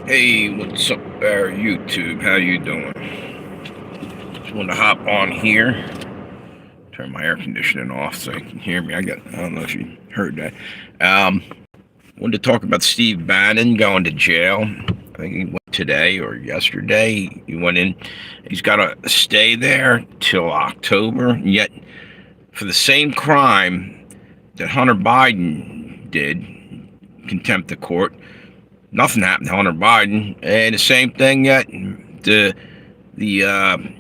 Hey, what's up there, YouTube? How you doing? Just wanted to hop on here, turn my air conditioning off so you can hear me. I don't know if you heard that. Wanted to talk about Steve Bannon going to jail. I think he went today or yesterday. He went in. He's got to stay there till October. Yet, for the same crime that Hunter Biden did, contempt of court, nothing happened to Hunter Biden. And the same thing yet, the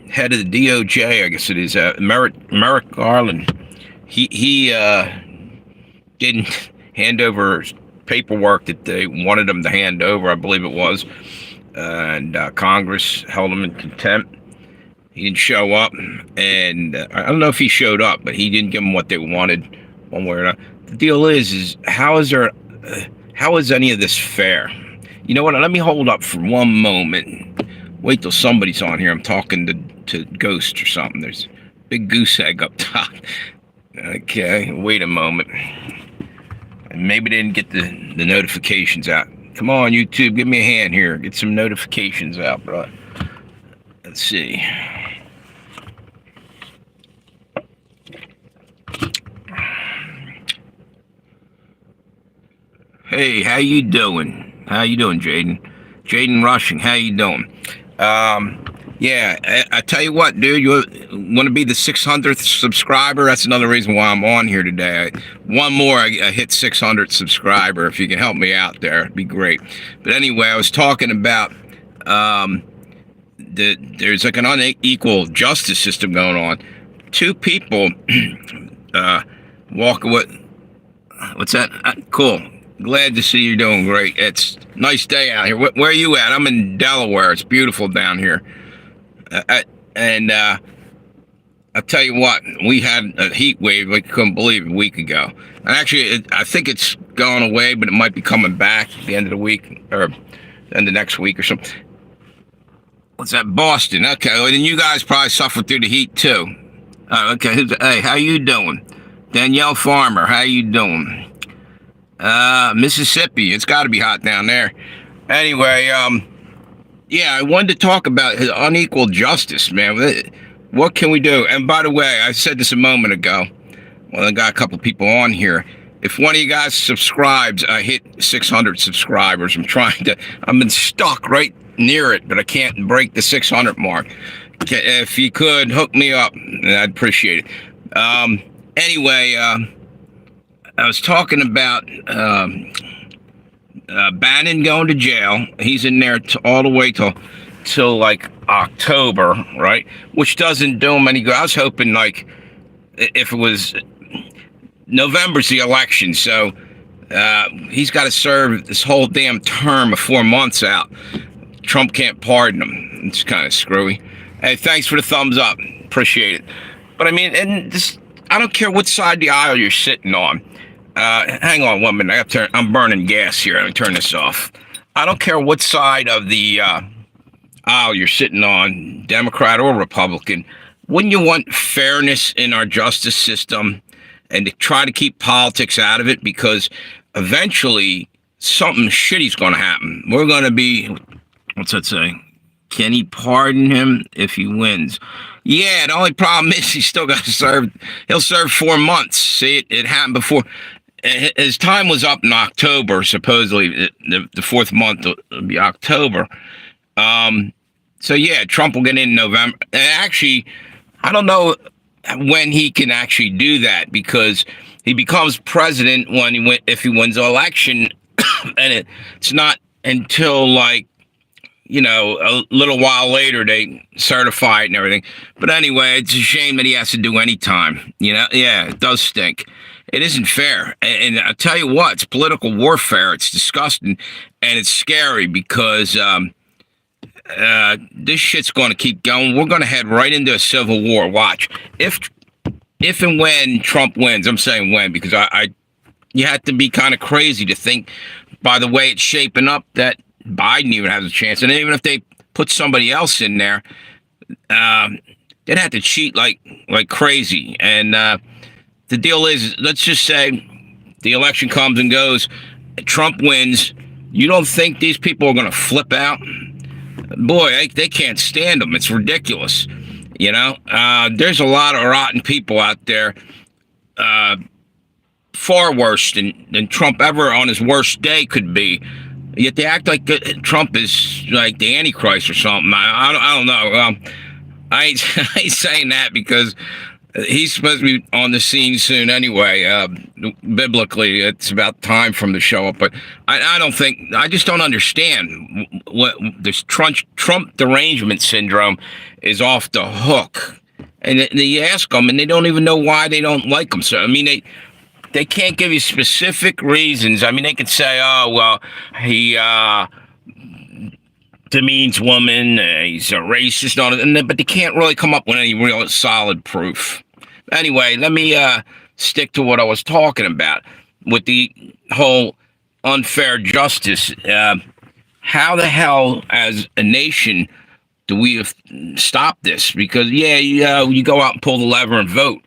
head of the DOJ, I guess it is, Merrick Garland, he didn't hand over paperwork that they wanted him to hand over, I believe it was, and Congress held him in contempt. He didn't show up, and I don't know if he showed up, but he didn't give them what they wanted, one way or another. The deal is how is any of this fair? You know what? Let me hold up for one moment. Wait till somebody's on here. I'm talking to Ghost or something. There's a big goose egg up top. Okay, wait a moment. Maybe they didn't get the notifications out. Come on, YouTube, give me a hand here. Get some notifications out, bro. Let's see. Hey, how you doing? How you doing, Jaden? Jaden Rushing, how you doing? Yeah, I tell you what, dude, you want to be the 600th subscriber? That's another reason why I'm on here today. One more, I hit 600 subscriber. If you can help me out there, it'd be great. But anyway, I was talking about there's like an unequal justice system going on. Two people walk away. What's that? Cool. Glad to see you're doing great. It's a nice day out here. Where are you at? I'm in Delaware. It's beautiful down here. I'll tell you what, we had a heat wave like you couldn't believe a week ago. And actually, I think it's gone away, but it might be coming back at the end of the week or end of next week or something. What's that? Boston. Okay, well, then you guys probably suffered through the heat too. Okay, hey, how you doing? Danielle Farmer, how you doing? Mississippi, it's got to be hot down there. Anyway, yeah, I wanted to talk about his unequal justice, man. What can we do? And by the way, I said this a moment ago. Well, I got a couple people on here. If one of you guys subscribes, I hit 600 subscribers. I've been stuck right near it, but I can't break the 600 mark. If you could hook me up, I'd appreciate it. Anyway, I was talking about Bannon going to jail. He's in there all the way till like October, right? Which doesn't do him any good. I was hoping like if it was November's the election, so he's got to serve this whole damn term of 4 months out. Trump can't pardon him. It's kind of screwy. Hey, thanks for the thumbs up. Appreciate it. But I mean, and this, I don't care what side of the aisle you're sitting on. Hang on 1 minute. I'm burning gas here. Let me turn this off. I don't care what side of the aisle you're sitting on, Democrat or Republican. Wouldn't you want fairness in our justice system and to try to keep politics out of it? Because eventually something shitty's going to happen. We're going to be, what's that say? Can he pardon him if he wins? Yeah, the only problem is he's still got to serve. He'll serve 4 months. See, it happened before. His time was up in October, supposedly. The fourth month will be October. So, yeah, Trump will get in November. And actually, I don't know when he can actually do that because he becomes president if he wins the election. And it's not until, like, you know, a little while later they certify it and everything. But anyway, it's a shame that he has to do any time. You know, yeah, it does stink. It isn't fair. And I'll tell you what, it's political warfare. It's disgusting and it's scary because this shit's going to keep going. We're going to head right into a civil war. Watch. If and when Trump wins, I'm saying when, because you have to be kind of crazy to think by the way it's shaping up that Biden even has a chance. And even if they put somebody else in there, they'd have to cheat like crazy. And the deal is, let's just say the election comes and goes, Trump wins, You don't think these people are going to flip out? Boy, they can't stand them. It's ridiculous. You know, there's a lot of rotten people out there, far worse than Trump ever on his worst day could be. Yet they act like Trump is like the Antichrist or something. I don't know. I ain't saying that because he's supposed to be on the scene soon anyway. Biblically, it's about time for him to show up. But I just don't understand what this Trump derangement syndrome is off the hook. And you ask them, and they don't even know why they don't like him. So, I mean, they can't give you specific reasons. I mean, they could say, oh, well, he demeans women, he's a racist, but they can't really come up with any real solid proof. Anyway, let me stick to what I was talking about with the whole unfair justice. How the hell, as a nation, do we stop this? Because, you go out and pull the lever and vote.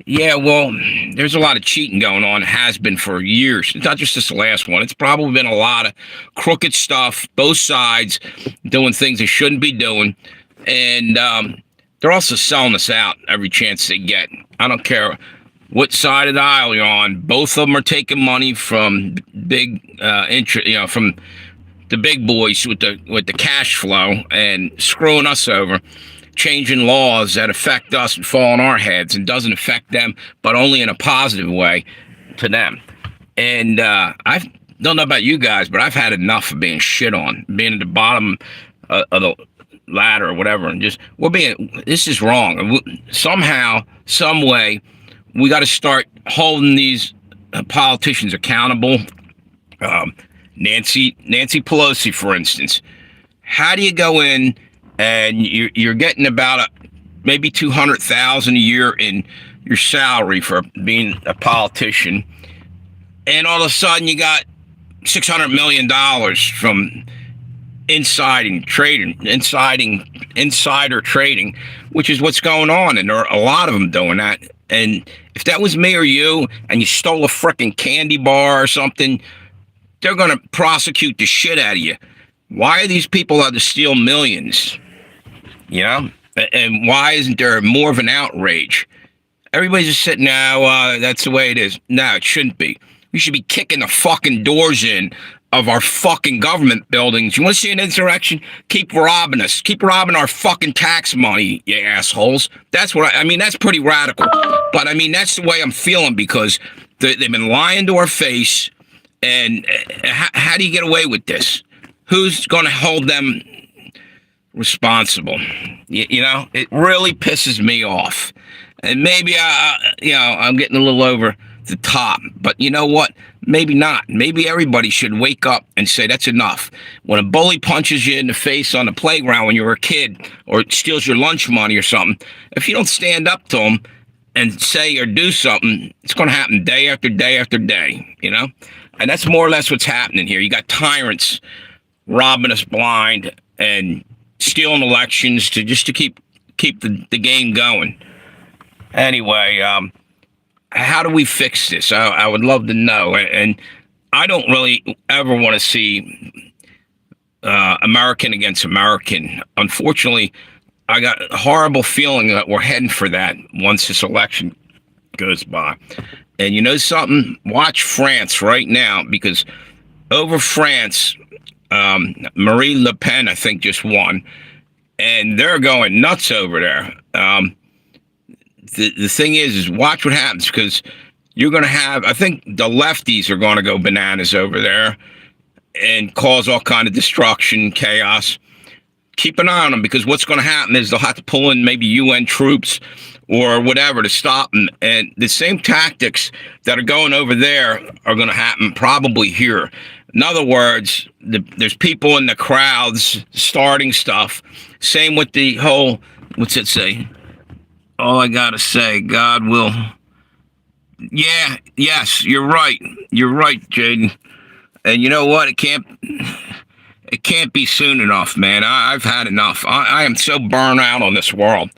Yeah, well, there's a lot of cheating going on. It has been for years. It's not just this last one. It's probably been a lot of crooked stuff, both sides doing things they shouldn't be doing. And they're also selling us out every chance they get. I don't care what side of the aisle you're on. Both of them are taking money from big from the big boys with the cash flow and screwing us over. Changing laws that affect us and fall on our heads and doesn't affect them, but only in a positive way to them. And I don't know about you guys, but I've had enough of being shit on, being at the bottom of the ladder or whatever, and this is wrong. Somehow, some way, we got to start holding these politicians accountable. Nancy Pelosi, for instance. How do you go in and you're getting about maybe $200,000 a year in your salary for being a politician, and all of a sudden you got $600 million from insider trading, which is what's going on, and there are a lot of them doing that. And if that was me or you, and you stole a frickin' candy bar or something, they're gonna prosecute the shit out of you. Why are these people allowed to steal millions? You know? And why isn't there more of an outrage? Everybody's just sitting now, that's the way it is. No, it shouldn't be. We should be kicking the fucking doors in of our fucking government buildings. You want to see an insurrection? Keep robbing us. Keep robbing our fucking tax money, you assholes. That's what I mean, that's pretty radical. But I mean, that's the way I'm feeling, because they've been lying to our face. And how do you get away with this? Who's going to hold them responsible? You know, it really pisses me off. And maybe I'm getting a little over the top, but you know what? Maybe not. Maybe everybody should wake up and say that's enough. When a bully punches you in the face on the playground when you were a kid, or steals your lunch money or something, if you don't stand up to them and say or do something, it's going to happen day after day after day, you know? And that's more or less what's happening here. You got tyrants robbing us blind and stealing elections to keep the game going. Anyway, how do we fix this? I would love to know. And I don't really ever want to see American against American. Unfortunately, I got a horrible feeling that we're heading for that once this election goes by. And you know something? Watch France right now, because over France, Marine Le Pen, I think, just won. And they're going nuts over there. The thing is watch what happens, because you're going to have, I think the lefties are going to go bananas over there and cause all kind of destruction, chaos. Keep an eye on them, because what's going to happen is they'll have to pull in maybe UN troops or whatever to stop them. And the same tactics that are going over there are going to happen probably here. In other words, there's people in the crowds starting stuff. Same with the whole, what's it say? All I got to say, God will. Yeah, yes, you're right. You're right, Jaden. And you know what? It can't be soon enough, man. I've had enough. I am so burnt out on this world.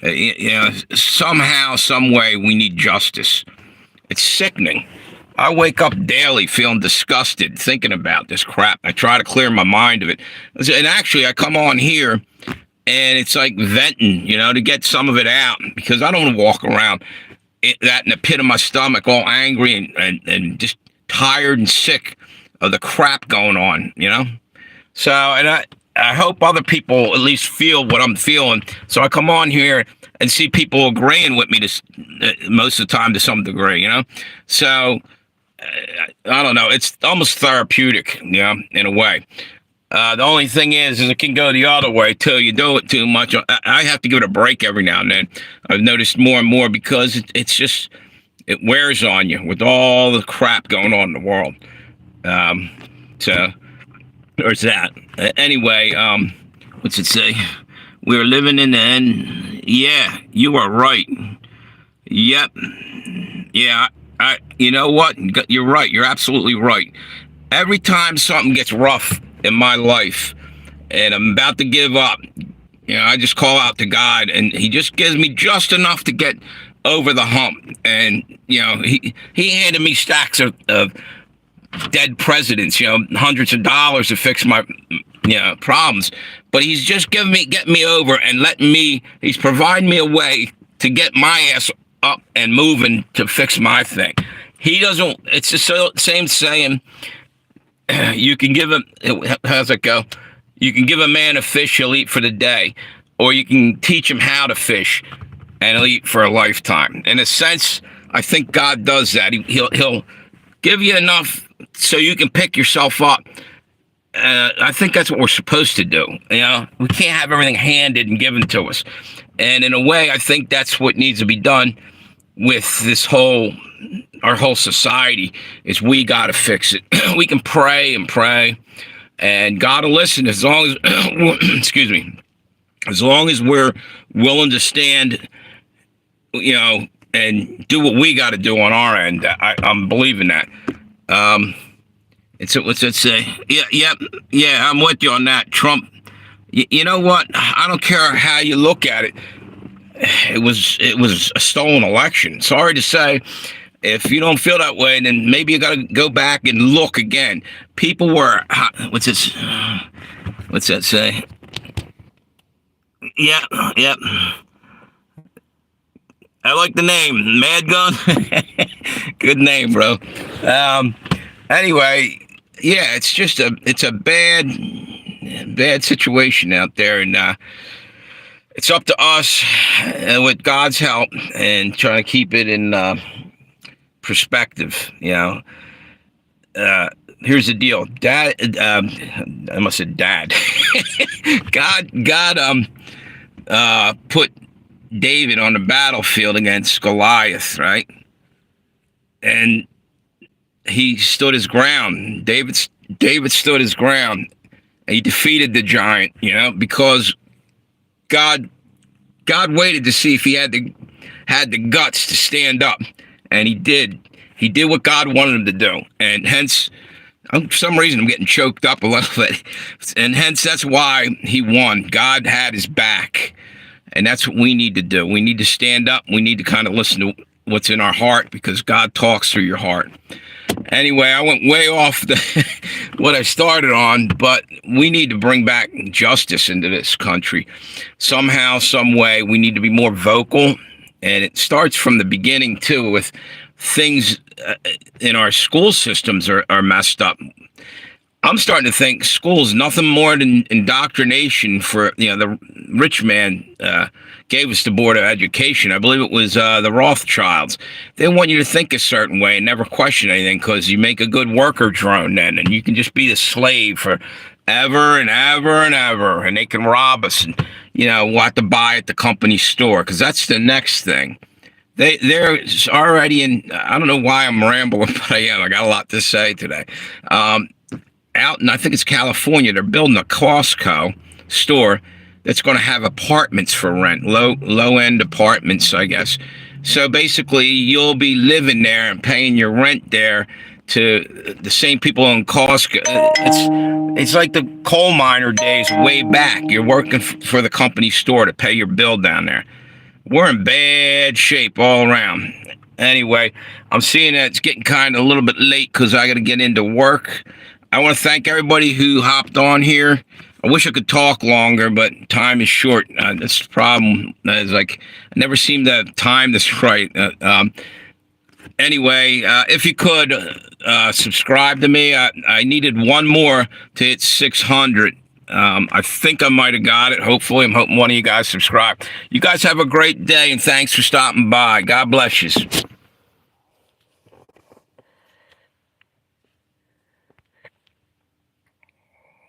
You know, somehow, some way, we need justice. It's sickening. I wake up daily feeling disgusted thinking about this crap. I try to clear my mind of it. And actually, I come on here and it's like venting, to get some of it out because I don't want to walk around that in the pit of my stomach, all angry and just tired and sick of the crap going on. So, and I hope other people at least feel what I'm feeling. So I come on here and see people agreeing with me most of the time to some degree, So I don't know. It's almost therapeutic, in a way. The only thing is it can go the other way too. You do it too much. I have to give it a break every now and then. I've noticed more and more because it's just, it wears on you with all the crap going on in the world. So there's that. Anyway, what's it say? We're living in the end. Yeah, you are right. Yep. Yeah, you know what? You're right. You're absolutely right. Every time something gets rough in my life and I'm about to give up, I just call out to God and he just gives me just enough to get over the hump. And, he handed me stacks of dead presidents, hundreds of dollars to fix my, problems. But he's just getting me over and he's providing me a way to get my ass up and moving to fix my thing. He doesn't, it's the same saying, you can give him, how's it go? You can give a man a fish, he'll eat for the day, or you can teach him how to fish and he'll eat for a lifetime. In a sense, I think God does that. He'll give you enough so you can pick yourself up. I think that's what we're supposed to do. We can't have everything handed and given to us. And in a way, I think that's what needs to be done with our whole society is we got to fix it. We can pray and pray and God will listen as long as, excuse me, as long as we're willing to stand, and do what we got to do on our end. I'm believing that. What's it say? Yeah, I'm with you on that. Trump, you know what? I don't care how you look at it. It was a stolen election. Sorry to say. If you don't feel that way, then maybe you got to go back and look again. People were, what's that say? Yeah. I like the name, Mad Gun. Good name, bro. Anyway, yeah, it's a bad situation out there, and it's up to us, with God's help, and trying to keep it in perspective. Here's the deal. Dad, I must have Dad. God put David on the battlefield against Goliath, right? And he stood his ground. David stood his ground. And he defeated the giant, because God waited to see if he had the guts to stand up, and he did. He did what God wanted him to do, and hence, for some reason, I'm getting choked up a little bit, and hence that's why he won. God had his back, and that's what we need to do. We need to stand up. We need to kind of listen to what's in our heart because God talks through your heart. Anyway, I went way off what I started on, but we need to bring back justice into this country. Somehow, some way, we need to be more vocal, and it starts from the beginning, too, with things in our school systems are messed up. I'm starting to think school's nothing more than indoctrination for, the rich man gave us the Board of Education. I believe it was the Rothschilds. They want you to think a certain way and never question anything because you make a good worker drone then, and you can just be a slave for ever and ever and ever, and they can rob us and, what to buy at the company store because that's the next thing. They're already in, I don't know why I'm rambling, but I am. I got a lot to say today. Out in, I think it's California, they're building a Costco store that's going to have apartments for rent, low-end apartments, I guess. So basically, you'll be living there and paying your rent there to the same people in Costco. It's like the coal miner days way back. You're working for the company store to pay your bill down there. We're in bad shape all around. Anyway, I'm seeing that it's getting kind of a little bit late because I got to get into work. I want to thank everybody who hopped on here. I wish I could talk longer, but time is short. That's the problem. Is like I never seem to have time that's right. Anyway, if you could subscribe to me, I needed one more to hit 600. I think I might have got it. Hopefully, I'm hoping one of you guys subscribe. You guys have a great day, and thanks for stopping by. God bless you.